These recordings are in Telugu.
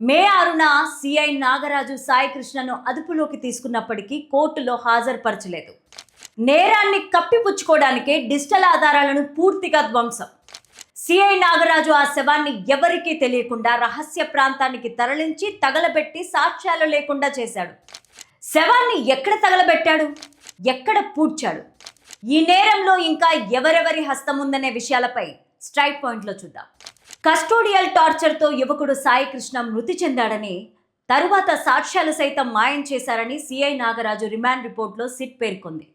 మే 6న సిఐ నాగరాజు సాయి కృష్ణను అదుపులోకి తీసుకున్నప్పటికీ కోర్టులో హాజరుపరచలేదు. నేరాన్ని కప్పిపుచ్చుకోవడానికే డిజిటల్ ఆధారాలను పూర్తిగా ధ్వంసం. సిఐ నాగరాజు ఆ శవాన్ని ఎవరికీ తెలియకుండా రహస్య ప్రాంతానికి తరలించి తగలబెట్టి సాక్ష్యాలు లేకుండా చేశాడు. శవాన్ని ఎక్కడ తగలబెట్టాడు, ఎక్కడ పూడ్చాడు, ఈ నేరంలో ఇంకా ఎవరెవరి హస్తం ఉందనే విషయాలపై స్ట్రైట్ పాయింట్లో చూద్దాం. కస్టోడియల్ టార్చర్తో యువకుడు సాయి కృష్ణ మృతి చెందాడని, తరువాత సాక్ష్యాలు సైతం మాయం చేశారని సిఐ నాగరాజు రిమాండ్ రిపోర్ట్లో సిట్ పేర్కొంది.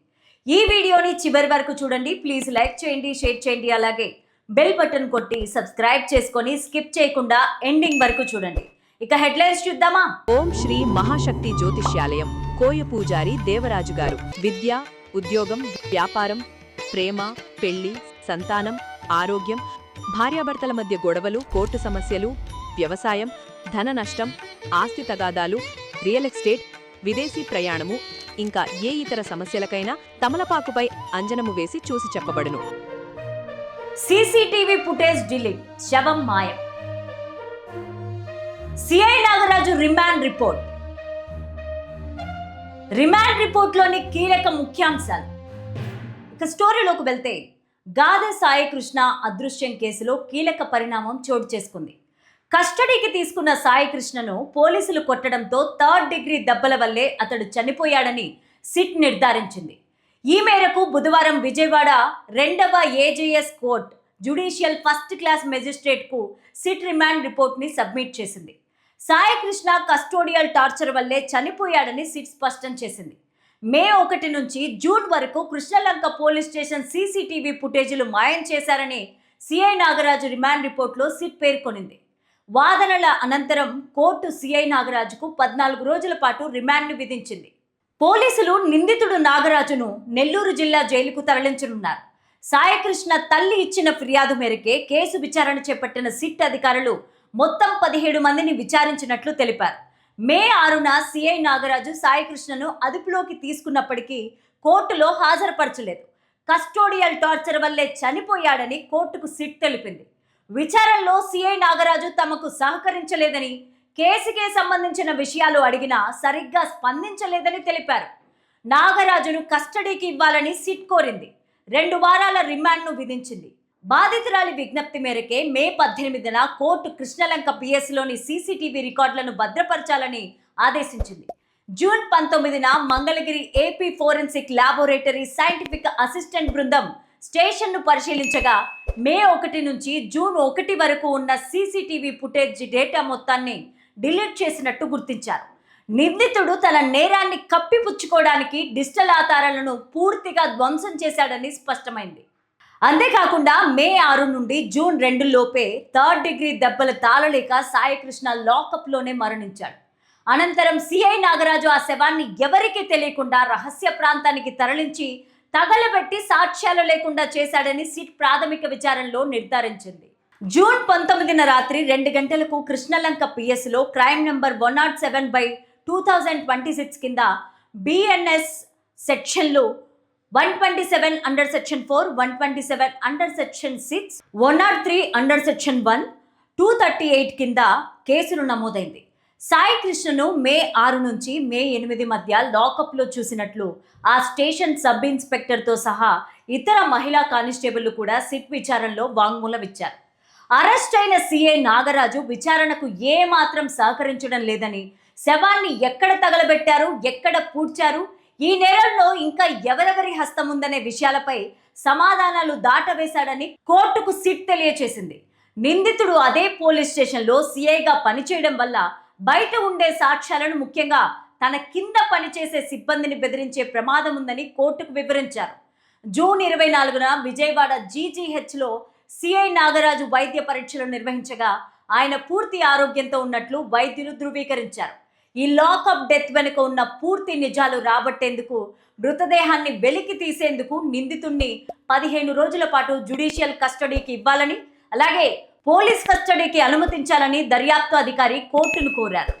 ఈ వీడియోని చివరి వరకు చూడండి. ప్లీజ్ లైక్ చేయండి, షేర్ చేయండి, అలాగే బెల్ బటన్ కొట్టి సబ్స్క్రైబ్ చేసుకొని స్కిప్ చేయకుండా ఎండింగ్ వరకు చూడండి. ఇక హెడ్లైన్స్ చూద్దామా. ఓం శ్రీ మహాశక్తి జ్యోతిష్యాలయం కోయ పూజారి దేవరాజు గారు. విద్య, ఉద్యోగం, వ్యాపారం, ప్రేమ, పెళ్లి, సంతానం, ఆరోగ్యం, భార్యాభర్తల మధ్య గొడవలు, కోర్టు సమస్యలు, వ్యవసాయం, ధన నష్టం, ఆస్తి తగాదాలు, రియల్ ఎస్టేట్, విదేశీ ప్రయాణము, ఇంకా ఏ ఇతర సమస్యలకైనా తమలపాకుపై అంజనము వేసి చూసి చెప్పబడును. సీసీటీవీ ఫుటేజ్ డిలీట్, శవం మాయం. CI Nagaraju remand report. Remand రిపోర్ట్లోని కీలక ముఖ్యాంశాలు. ఇక స్టోరీలోకి వెళ్తే, గాదె సాయి కృష్ణ అదృశ్యం కేసులో కీలక పరిణామం చోటు చేసుకుంది. కస్టడీకి తీసుకున్న సాయి కృష్ణను పోలీసులు కొట్టడంతో 3rd డిగ్రీ దెబ్బల వల్లే అతడు చనిపోయాడని సిట్ నిర్ధారించింది. ఈ మేరకు బుధవారం విజయవాడ 2వ AJS court judicial first class మెజిస్ట్రేట్కు సిట్ రిమాండ్ రిపోర్ట్ని సబ్మిట్ చేసింది. సాయి కృష్ణ కస్టోడియల్ టార్చర్ వల్లే చనిపోయాడని సిట్ స్పష్టం చేసింది. మే 1 నుంచి జూన్ వరకు కృష్ణలంక పోలీస్ స్టేషన్ సీసీటీవీ ఫుటేజీలు మాయం చేశారని సిఐ నాగరాజు రిమాండ్ రిపోర్ట్లో సిట్ పేర్కొనింది. వాదనల అనంతరం కోర్టు సిఐ నాగరాజుకు 14 రోజుల పాటు రిమాండ్ను విధించింది. పోలీసులు నిందితుడు నాగరాజును నెల్లూరు జిల్లా జైలుకు తరలించనున్నారు. సాయికృష్ణ తల్లి ఇచ్చిన ఫిర్యాదు మేరకే కేసు విచారణ చేపట్టిన సిట్ అధికారులు మొత్తం 17 మందిని విచారించినట్లు తెలిపారు. మే 6న సిఐ నాగరాజు సాయికృష్ణను అదుపులోకి తీసుకున్నప్పటికీ కోర్టులో హాజరుపరచలేదు. కస్టోడియల్ టార్చర్ వల్లే చనిపోయాడని కోర్టుకు సిట్ తెలిపింది. విచారణలో సిఐ నాగరాజు తమకు సహకరించలేదని, కేసుకే సంబంధించిన విషయాలు అడిగినా సరిగ్గా స్పందించలేదని తెలిపారు. నాగరాజును కస్టడీకి ఇవ్వాలని సిట్ కోరింది. 2 వారాల రిమాండ్ను విధించింది. బాధితురాలి విజ్ఞప్తి మేరకే మే 18న కోర్టు కృష్ణలంక పిఎస్లోని సీసీటీవీ రికార్డులను భద్రపరచాలని ఆదేశించింది. జూన్ 19న Mangalagiri AP forensic laboratory scientific assistant బృందం స్టేషన్ను పరిశీలించగా మే 1 నుంచి జూన్ 1 వరకు ఉన్న సీసీటీవీ ఫుటేజ్ డేటా మొత్తాన్ని డిలీట్ చేసినట్టు గుర్తించారు. నిందితుడు తన నేరాన్ని కప్పిపుచ్చుకోవడానికి డిజిటల్ ఆధారాలను పూర్తిగా ధ్వంసం చేశాడని స్పష్టమైంది. అంతేకాకుండా మే 6 నుండి జూన్ 2 లోపే 3rd డిగ్రీ దెబ్బలు తాళలేక సాయికృష్ణ లాకప్లోనే మరణించాడు. అనంతరం సిఐ నాగరాజు ఆ శవాన్ని ఎవరికీ తెలియకుండా రహస్య ప్రాంతానికి తరలించి తగలబెట్టి సాక్ష్యాలు లేకుండా చేశాడని సిట్ ప్రాథమిక విచారణలో నిర్ధారించింది. జూన్ 19న రాత్రి 2 గంటలకు కృష్ణలంక పిఎస్లో క్రైమ్ నంబర్ 107/2026 కింద బిఎన్ఎస్ సెక్షన్లు 127 under section 4, 127 under section 6, 103 under section 1, 238 కింద కేసులు నమోదైంది. సాయి కృష్ణను మే 6 నుంచి మే 8 మధ్య లాకప్లో చూసినట్లు ఆ స్టేషన్ సబ్ ఇన్స్పెక్టర్తో సహా ఇతర మహిళా కానిస్టేబుళ్లు కూడా సిట్ విచారణలో వాంగ్మూలం ఇచ్చారు. అరెస్ట్ అయిన సిఐ నాగరాజు విచారణకు ఏమాత్రం సహకరించడం లేదని, శవాన్ని ఎక్కడ తగలబెట్టారు, ఎక్కడ పూడ్చారు, ఈ నేరంలో ఇంకా ఎవరెవరి హస్తం ఉందనే విషయాలపై సమాధానాలు దాటవేశాడని కోర్టుకు సిట్ తెలియచేసింది. నిందితుడు అదే పోలీస్ స్టేషన్లో సిఐగా పనిచేయడం వల్ల బయట ఉండే సాక్ష్యాలను, ముఖ్యంగా తన కింద పనిచేసే సిబ్బందిని బెదిరించే ప్రమాదం ఉందని కోర్టుకు వివరించారు. జూన్ 24న విజయవాడ జీజీహెచ్లో సిఐ నాగరాజు వైద్య పరీక్షలు నిర్వహించగా ఆయన పూర్తి ఆరోగ్యంతో ఉన్నట్లు వైద్యులు ధృవీకరించారు. ఈ లాకప్ డెత్ వెనుక ఉన్న పూర్తి నిజాలు రాబట్టేందుకు, మృతదేహాన్ని వెలికి తీసేందుకు నిందితుణ్ణి 15 రోజుల పాటు జ్యుడిషియల్ కస్టడీకి ఇవ్వాలని, అలాగే పోలీస్ కస్టడీకి అనుమతించాలని దర్యాప్తు అధికారి కోర్టును కోరారు.